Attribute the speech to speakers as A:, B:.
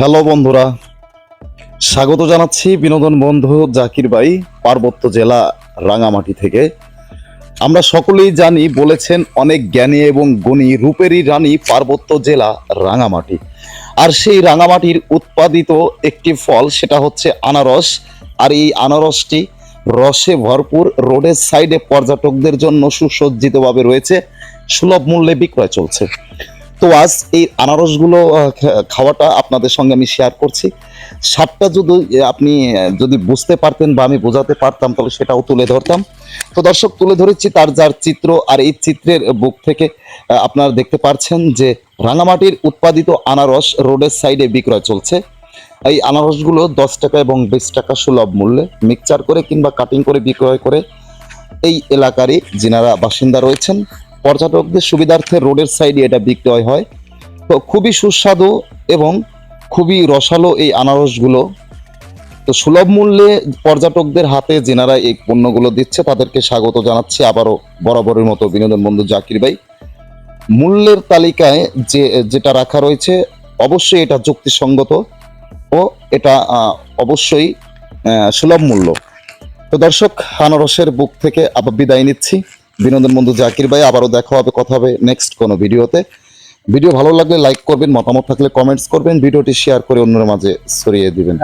A: Hello বন্ধুরা, স্বাগত জানাচ্ছি বিনোদন বন্ধু জাকির ভাই পার্বত্য জেলা রাঙামাটি থেকে। আমরা সকলেই জানি, বলেছেন অনেক জ্ঞানী এবং গুণী, রূপেরই রানী পার্বত্য জেলা রাঙামাটি। আর সেই রাঙামাটির উৎপাদিত একটি ফল, সেটা হচ্ছে আনারস। আর এই আনারসটি রসে ভরপুর, রোডের সাইডে পর্যটকদের জন্য সুসজ্জিতভাবে রয়েছে, সুলভ মূল্যে বিক্রয় চলছে। তো আজ এই আনারসগুলো খাওয়াটা আপনাদের সঙ্গে আমি শেয়ার করছি। স্বাদটা আপনি যদি বুঝতে পারতেন বা আমি বোঝাতে পারতাম, তাহলে সেটাও তুলে ধরতাম। তো দর্শক, তুলে ধরেছি তার যার চিত্র। আর এই চিত্রের বুক থেকে আপনারা দেখতে পাচ্ছেন যে রাঙামাটির উৎপাদিত আনারস রোডের সাইডে বিক্রয় চলছে। এই আনারসগুলো 10 টাকা এবং 20 টাকা সুলভ মূল্যে মিক্সচার করে কিংবা কাটিং করে বিক্রয় করে এই এলাকারই যিনারা বাসিন্দা রয়েছেন, পর্যটকদের সুবিধার্থে রোডের সাইডে এটা বিক্রয় হয়। তো খুবই সুস্বাদু এবং খুবই রসালো এই আনারসগুলো। তো সুলভ মূল্যে পর্যটকদের হাতে যেনারা এই পণ্যগুলো দিচ্ছে, তাদেরকে স্বাগত জানাচ্ছি আবারও বরাবরের মতো বিনোদন বন্ধু জাকির ভাই। মূল্যের তালিকায় যেটা রাখা রয়েছে, অবশ্যই এটা যুক্তিসঙ্গত ও এটা অবশ্যই সুলভ মূল্য। তো দর্শক, আনারসের বুক থেকে আবার বিদায় নিচ্ছি। বিনোদন বন্ধু জাকির ভাই, আবারও দেখা হবে, কথা হবে নেক্সট কোনো ভিডিওতে। ভিডিও ভালো লাগলে লাইক করবেন, মতামত থাকলে কমেন্টস করবেন, ভিডিওটি শেয়ার করে অন্যের মাঝে ছড়িয়ে দিবেন।